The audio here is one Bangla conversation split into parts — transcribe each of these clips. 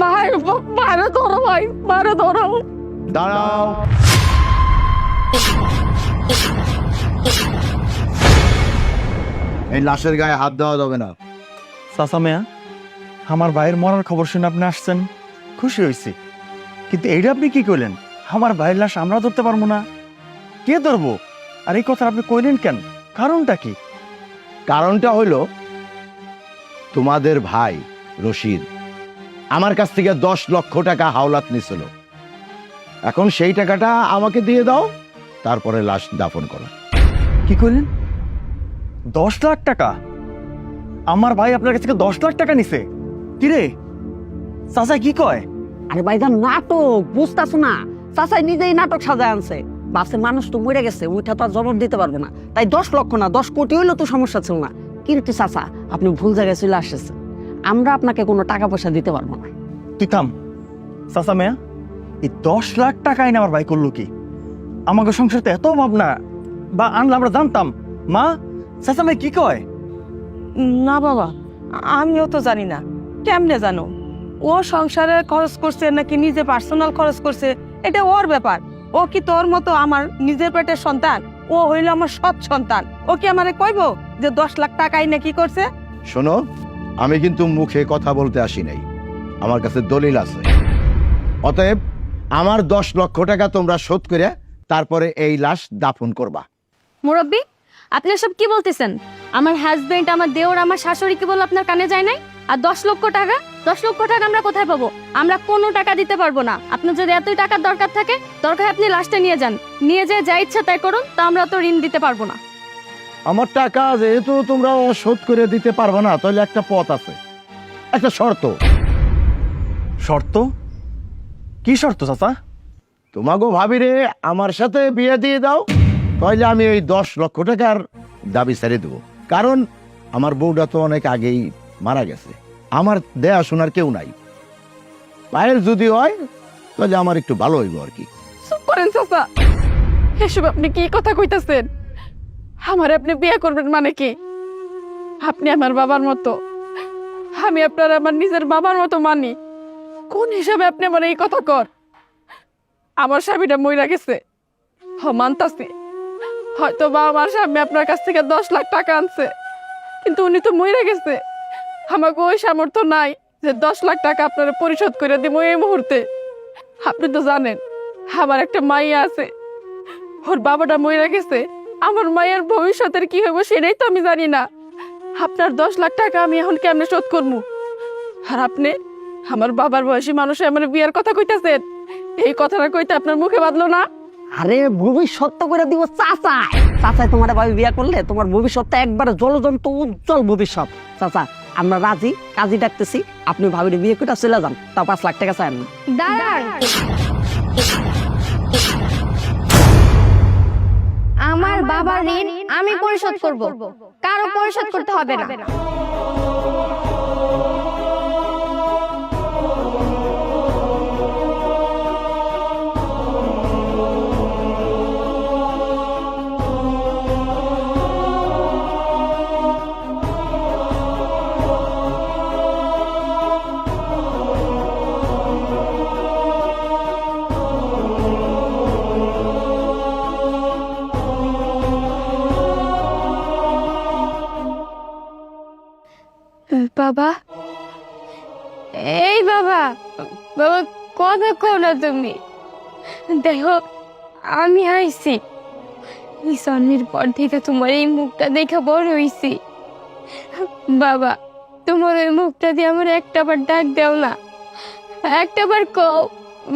ভাই মারো ধরো ভাই, মারো ধরো। দাঁড়াও। এই লাশের গায়ে হাত দেওয়া যাবে না। চাচা মিয়া, আমার ভাইয়ের মরার খবর শুনে আপনি আসছেন, খুশি হয়েছি, কিন্তু এইটা আপনি কি কইলেন? আমার ভাইয়ের লাশ আমরা ধরতে পারবো না? কে ধরবো? আর এই কথা আপনি কইলেন কেন? কারণটা কি? কারণটা হইল তোমাদের ভাই রশিদ আমার কাছ থেকে 10 লক্ষ টাকা হাওলাত নিছিল। এখন সেই টাকাটা আমাকে দিয়ে দাও, তারপরে লাশ দাফন করো। কি কইলেন? 10 লাখ টাকা? আমার ভাই আপনার কাছ থেকে 10 লাখ টাকা নিছে? কিরে চাচা কি কয়? আরে ভাইজান নাটক বুঝতেছো না, চাচাই নিজেই নাটক সাজায় আনছে। বাসে মানুষ তো মরে গেছে, ওইটা তো আর জবাব দিতে পারবে না, তাই 10 লক্ষ না 10 কোটি হইলেও তো সমস্যা ছিল না। কিন্তু চাচা আপনি ভুল জায়গায় চলে আসছেন, আমরা আপনাকে কোনো টাকা পয়সা দিতে পারবো না। তুই থাম চাচা মিয়া, এই 10 লাখ টাকা এনে আমার ভাই করলো কি? আমাকে সংসার তো এত অভাব না, বা আনলে আমরা জানতাম। মা, চাচা মিয়া কি কয়? না বাবা, আমিও তো জানি না। কেমনে জানো? ও সংসারে খরচ করছে নাকি নিজে পার্সোনাল খরচ করছে, এটা ওর ব্যাপার। ও কি তোর মতো আমার নিজের পেটের সন্তান? ও হইল আমার সৎ সন্তান। ও কি আমারে কইবো যে 10 লাখ টাকাই না কি করছে? শোনো, আমি কিন্তু মুখে কথা বলতে আসি নাই, আমার কাছে দলিল আছে। অতএব আমার 10 লক্ষ টাকা তোমরা শোধ করে তারপরে এই লাশ দাফন করবা। মুরব্বী, আপনি সব কি বলতেছেন? আমার হাজবেন্ড, আমার দেওর, আমার শাশুড়ি কি বল আপনার কানে যায় নাই? আর 10 লক্ষ টাকা? 10 লক্ষ টাকা আমরা কোথায় পাবো? আমরা কোনো টাকা দিতে পারবো না। আপনার যদি এতই টাকার দরকার থাকে, দরকার আপনি লাশটা নিয়ে যান, নিয়ে যেয়ে যা ইচ্ছা তাই করুন, তা আমরা তো ঋণ দিতে পারবো না। আমার টাকা যেহেতু তোমরা শোধ করে দিতে পারবে না, তাহলে একটা পথ আছে, একটা শর্ত। শর্ত? কি শর্ত চাচা? তোমাগো ভাবিরে আমার সাথে বিয়ে দিয়ে দাও, তাহলে আমি ওই 10 লক্ষ টাকার দাবি ছেড়ে দেবো। কারণ আমার বউটা তো অনেক আগেই মারা গেছে, আমার দেয়া শোনার কেউ নাই। পায়েল যদি হয় তাহলে আমার একটু ভালো হইব আর কি। চুপ করেন চাচা, এসব আপনি কি কথা কইতাছেন? আমার আপনি বিয়ে করবেন মানে কি? আপনি আমার বাবার মতো, আমি আপনার আমার নিজের বাবার মতো মানি। কোন হিসাবে আপনি আমার এই কথা কর? আমার স্বামীটা মইরা গেছে, মানতাছি। হয়তো বা আমার স্বামী আপনার কাছ থেকে 10 লাখ টাকা আনছে, কিন্তু উনি তো মইরা গেছে। আমাকে ওই সামর্থ্য নাই যে 10 লাখ টাকা আপনারা পরিশোধ করে দিব এই মুহূর্তে। আপনি তো জানেন আমার একটা মাইয়া আছে, ওর বাবাটা মইরা গেছে। আমার মায়ের ভবিষ্যতের কি হইব সেটাই তো আমি জানি না। আপনার 10 লাখ টাকা আমি এখন কেমনে শোধ করবো? আর আপনি আমার বাবার বয়সী মানুষে আমার বিয়ের কথা কইতাছেন, এই কথাটা কইতে আপনার মুখে বাঁধলো না? আরে ভবিষ্যৎ তো করে দিব চাচা। চাচাই তোমার ভাবি বিয়ে করলে তোমার ভবিষ্যৎটা একবারে জলজন্ত উজ্জ্বল ভবিষ্যৎ। চাচা আমরা রাজি, কাজী ডাকতেছি, আপনি ভাবির বিয়ে করে চলে যান, তাও 5 লাখ টাকা চাই না। দাঁড়ান, আমার বাবার ঋণ আমি পরিশোধ করব, কারো পরিশোধ করতে হবে না। বাবা, এই বাবা, বাবা কথা কও না তুমি। দেখো আমি আইছি, এই জন্মের পর থেকে তোমার এই মুখটা দেখে বড় হইছি। বাবা তোমার ওই মুখটা দিয়ে আমার একটাবার ডাক দেও না, একটাবার কও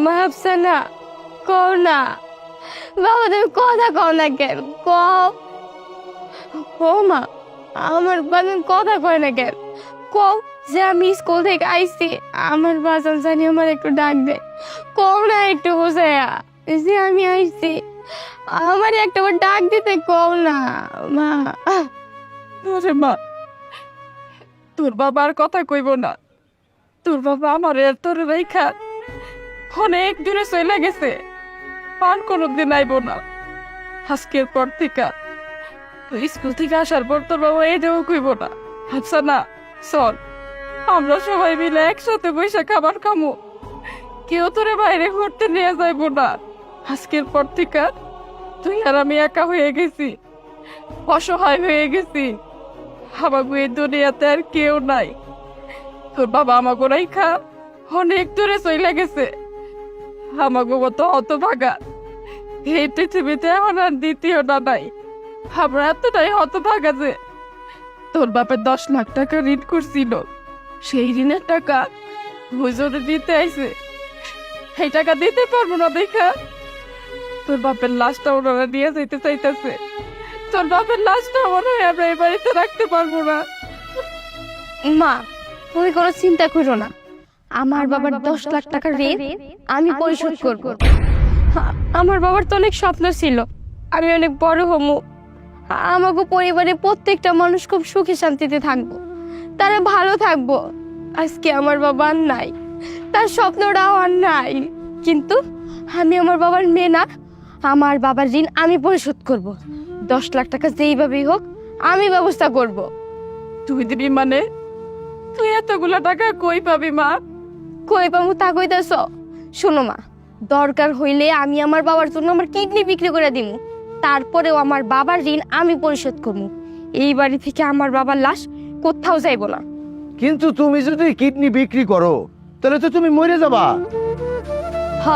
মাফসানা, কও না বাবা, তুমি কথা কও না কেন? কও। ও মা, আমার বাজান কথা কয় না কেন? কও যে আমি স্কুল থেকে আইছি, আমার বাজান জানি আমার একটু ডাক দে। কও না একটু বোঝায়া যে আমি আইছি, আমার একটাবার ডাক দিতে কও না মা। আরে মা, তোর বাবা আর কথা কইব না। তোর বাবা আমার তোর রেখা অনেক দূরে চলে গেছে, আর কোনোদিন আইব না। আজকের পর থেকে স্কুল থেকে আসার পর তোর বাবা এই দেও কইব না। আচ্ছা না, চল আমরা সবাই মিলে একসাথে বসে খাবার খামো, কেউ তোরে বাইরে ঘুরতে নিয়ে যাইবো না। আজকের পর থেকে তুই আর আমি একা হয়ে গেছি, অসহায় হয়ে গেছি। আমাকে এই দুনিয়াতে আর কেউ নাই। তোর বাবা আমাকে রাইখা অনেক দূরে চলে গেছে। আমাকে মতো হতভাগা এই পৃথিবীতে এখন আর দ্বিতীয় না নাই। আমরা এতটাই হতভাগা যে তোর বাপের 10 লাখ টাকা ঋণ করছিল, সেই ঋণের টাকা হুজুরে দিতে আইছে। এই টাকা দিতে পারবো না দেখা তোর বাপের লাশটা ওনারা নিয়ে যেতে চাইতেছে। তোর বাপের লাশটা মনে হয় আমরা এই বাড়িতে রাখতে পারবো না। মা, তুমি কোনো চিন্তা করো না, আমার বাবার 10 লাখ টাকা ঋণ আমি পরিশোধ করব। আমার বাবার তো অনেক স্বপ্ন ছিল আমি অনেক বড় হমু, আমাকে পরিবারের প্রত্যেকটা মানুষ খুব সুখে শান্তিতে থাকবো, তারা ভালো থাকবো। আজকে আমার বাবা আর নাই, তার স্বপ্নটাও আর নাই, কিন্তু আমি আমার বাবার মেয়ে না। আমার বাবার ঋণ আমি পরিশোধ করব। 10 লাখ টাকা যেইভাবেই হোক আমি ব্যবস্থা করব। তুই দিবি মানে? তুই এতগুলা টাকা কই পাবি মা? কই পাবো তা কইতাছ? শোনো মা, দরকার হইলে আমি আমার বাবার জন্য আমার কিডনি বিক্রি করে দিব, তারপরেও আমার বাবার ঋণ আমি পরিশোধ করবো। এই বাড়ি থেকে আমার বাবার লাশ কোথাও যাইব না। কিন্তু তুমি যদি কিডনি বিক্রি করো তাহলে তো তুমি মরে যাবা। হ,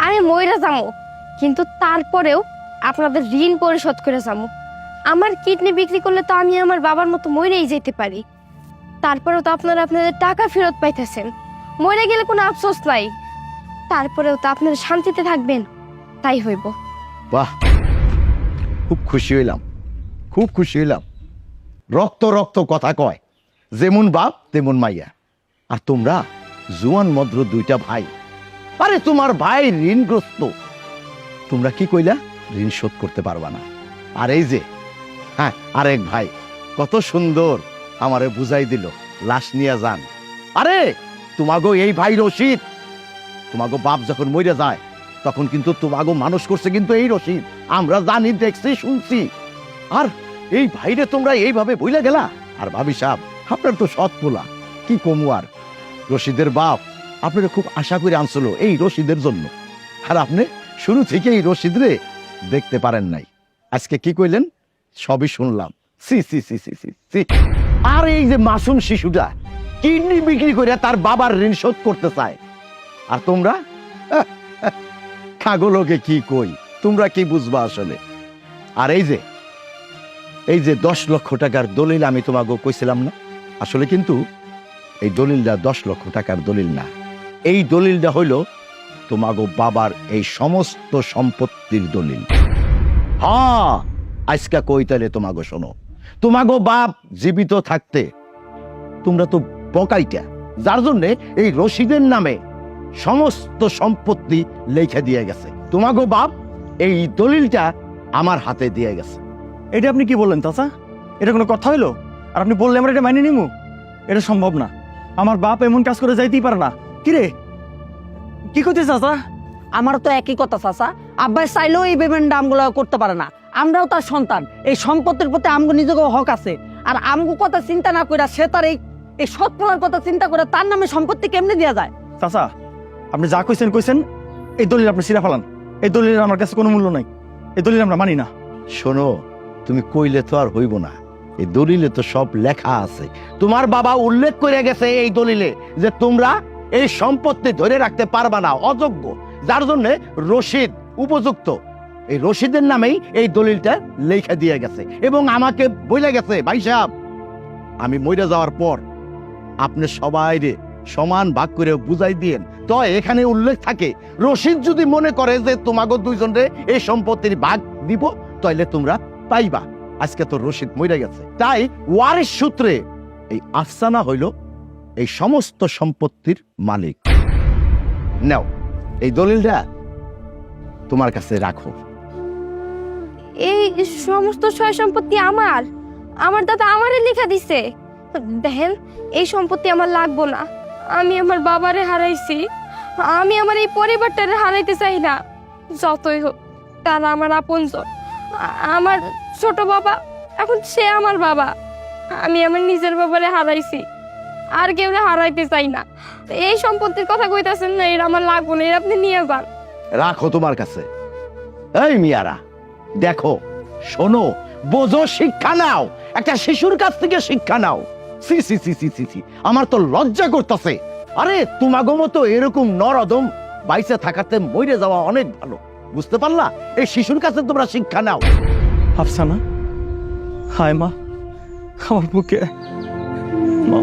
আমি মইরা যাবো, কিন্তু তারপরেও আপনাদের ঋণ পরিশোধ করে যাবো। আমার কিডনি বিক্রি করলে তো আমি আমার বাবার মতো মরেই যেতে পারি, তারপরেও তো আপনারা আপনাদের টাকা ফেরত পাইতেছেন। মরে গেলে কোনো আফসোস নাই, তারপরেও তো আপনারা শান্তিতে থাকবেন, তাই হইব। বাহ, খুব খুশি হইলাম, খুব খুশি হইলাম। রক্ত রক্ত কথা কয়, যেমন বাপ তেমন মাইয়া। আর তোমরা জুয়ান মদ্র দুইটা ভাই। আরে তোমার ভাই ঋণগ্রস্ত, তোমরা কি কইলা? ঋণ শোধ করতে পারবা না। আর এই যে হ্যাঁ আরেক ভাই কত সুন্দর আমারে বুঝাই দিল, লাশ নিয়ে যান। আরে তোমাগো এই ভাই রশিদ, তোমাগো বাপ যখন মরে যায় তখন কিন্তু তোমাগো মানুষ করছে কিন্তু এই রশিদ। আমরা জানি, দেখছি, শুনছি। আর এই ভাইরে তোমরা এইভাবে বইলা গেলা। আর ভাবি সাহেব, আপনার তো সৎ পোলা, কি কমু আর। রশিদের বাপ আপনারা খুব আশা করে আনছিল এই রশিদের জন্য, আর আপনি শুরু থেকে এই রশিদরে দেখতে পারেন নাই। আজকে কি কইলেন সবই শুনলাম। সি সি সি সি সি সি। আর এই যে মাসুম শিশুটা কিডনি বিক্রি করে তার বাবার ঋণ শোধ করতে চায়, আর তোমরা খাগলোকে কি কই, তোমরা কি বুঝবা আসলে। আর এই যে 10 লক্ষ টাকার দলিল আমি তোমাকে কইছিলাম না, আসলে কিন্তু এই দলিলটা 10 লক্ষ টাকার দলিল না। এই দলিলটা হইল তোমাগো বাবার এই সমস্ত সম্পত্তির দলিল। হ্যাঁ, আজকা কই তাইলে তোমাগো শোনো, তোমাগো বাপ জীবিত থাকতে তোমরা তো বকাইটা, যার জন্যে এই রশিদের নামে সমস্ত সম্পত্তি লেখা দিয়ে গেছে। তোমাগো বাপ এই দলিলটা আমার হাতে দিয়ে গেছে। এটা আপনি কি বললেন চাচা? এটা কোনো কথা হইলো? আর আপনি বললে আমরা এটা মাইনে নিমু? এটা সম্ভব না, আমার বাপ এমন কাজ করে যাইতেই পারে না। কিরে কি করছিস চাচা? আমার তো একই কথা চাচা, আব্বাই চাইলেও এই পেমেন্ট আমগুলো করতে পারে না। আমরাও তার সন্তান, এই সম্পত্তির প্রতি আমগো নিজেকেও হক আছে। আর আমগো কথা চিন্তা না করে সে তার এই সৎ ফলার কথা চিন্তা করে তার নামে সম্পত্তি কেমনে দেওয়া যায়? চাচা আপনি যা কইছেন, এই দলিল আপনি ছিঁড়া ফেলান। এই দলিলের আমার কাছে কোনো মূল্য নাই, এই দলিল আমরা মানি না। শোনো, তুমি কইলে তো আর হইব না, এই দলিলে তো সব লেখা আছে। তোমার বাবা উল্লেখ করে গেছে এই দলিলে যে তোমরা এই সম্পত্তি ধরে রাখতে পারবা না, অযোগ্য, যার জন্য রশিদ উপযুক্ত। এই রশিদের নামেই এই দলিলটা লেখা দিয়ে গেছে এবং আমাকে বলে গেছে, ভাই সাহেব আমি মরে যাওয়ার পর আপনি সবাইরে সমান ভাগ করে বুঝাই দিয়েন। তো এখানে উল্লেখ থাকে রশিদ যদি মনে করে যে তোমাকে দুইজনরে এই সম্পত্তির ভাগ দিব তাইলে তোমরা পাইবা। আজকে তো রশিদ মরে গেছে, তাই ওয়ারিশ সূত্রে এই আফসানা হইল এই সমস্ত সম্পত্তির মালিক। নাও এই দলিলটা তোমার কাছে রাখো। এই সমস্ত সয় সম্পত্তি আমার দাদা আমারে লেখা দিছে। দেখেন, এই সম্পত্তি আমার লাগবো না। আমি আমার বাবারে হারাইছি, আমি আমার এই পরিবারটারে হারাইতে চাই না। যতই হোক তারা আমার আপনজন, আমার ছোট বাবা এখন সে আমার বাবা। আমি আমার নিজের বাবারে হারাইছি, আর কেউ হারাইতে চাই না। এই সম্পত্তির কথা কইতাছেন না, এর আমার লাগবো না, এর আপনি নিয়ে যান। রাখো তোমার কাছে। এই মিয়ারা, দেখো, শোনো, বোঝো, শিক্ষা নাও, একটা শিশুর কাছ থেকে শিক্ষা নাও। সি সি সি সি সি সি, আমার তো লজ্জা করতেছে। আরে তোমাগো মতো এরকম নরদম বাইসে থাকাতে মরে যাওয়া অনেক ভালো, বুঝতে পারলা? এই শিশুর কাছে তোমরা শিক্ষা নাও। আফসানা, হায় মা, আমার বুকে মা।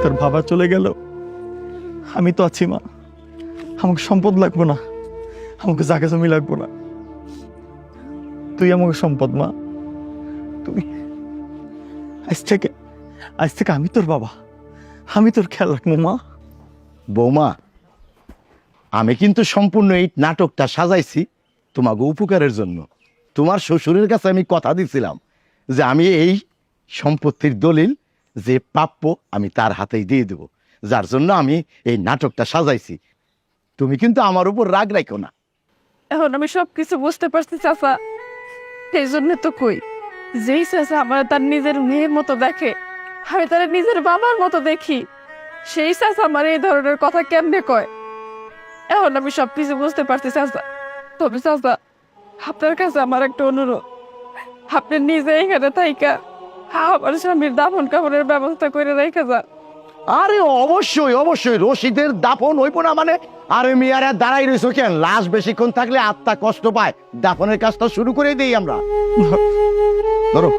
তোর বাবা চলে গেল, আমি তো আছি মা। আমাকে সম্পদ লাগবো না, আমাকে জায়গা জমি লাগবো না, তুই আমাকে সম্পদ মা। তুমি আজ থেকে আমি তোর বাবা, আমি তোর খেয়াল রাখবো মা। বৌমা, আমি কিন্তু সম্পূর্ণ এই নাটকটা সাজাইছি তোমাকে উপকারের জন্য। তোমার শ্বশুরের কাছে আমি কথা দিছিলাম যে আমি এই সম্পত্তির দলিল যে প্রাপ্য আমি তার হাতেই দিয়ে দেব, যার জন্য আমি এই নাটকটা সাজাইছি। তুমি কিন্তু আমার উপর রাগ রাখো না। এখন আমি সবকিছু বুঝতে পারছি চাচা। এই জন্য তো কই, যেই চাচা আমার তার নিজের মেয়ের মতো দেখে, আমি তার নিজের বাবার মতো দেখি, সেই চাচা আমার এই ধরনের কথা কেমনে কয়। এখন আমি সবকিছু বুঝতে পারছি চাচা। তবে চাচা, আপনার কাছে আমার একটা অনুরোধ, আপনি নিজে এখানে থাইকা আমার স্বামীর দাফন কাপড়ের ব্যবস্থা করে রেখে যান। আরে অবশ্যই অবশ্যই, রশিদের দাফন হইব না মানে? আরে মিয়ারা দাঁড়াই রয়েছো কেন? লাশ বেশিক্ষণ থাকলে আত্মা কষ্ট পায়, দাফনের কাজটা শুরু করে দিই আমরা। ধরো।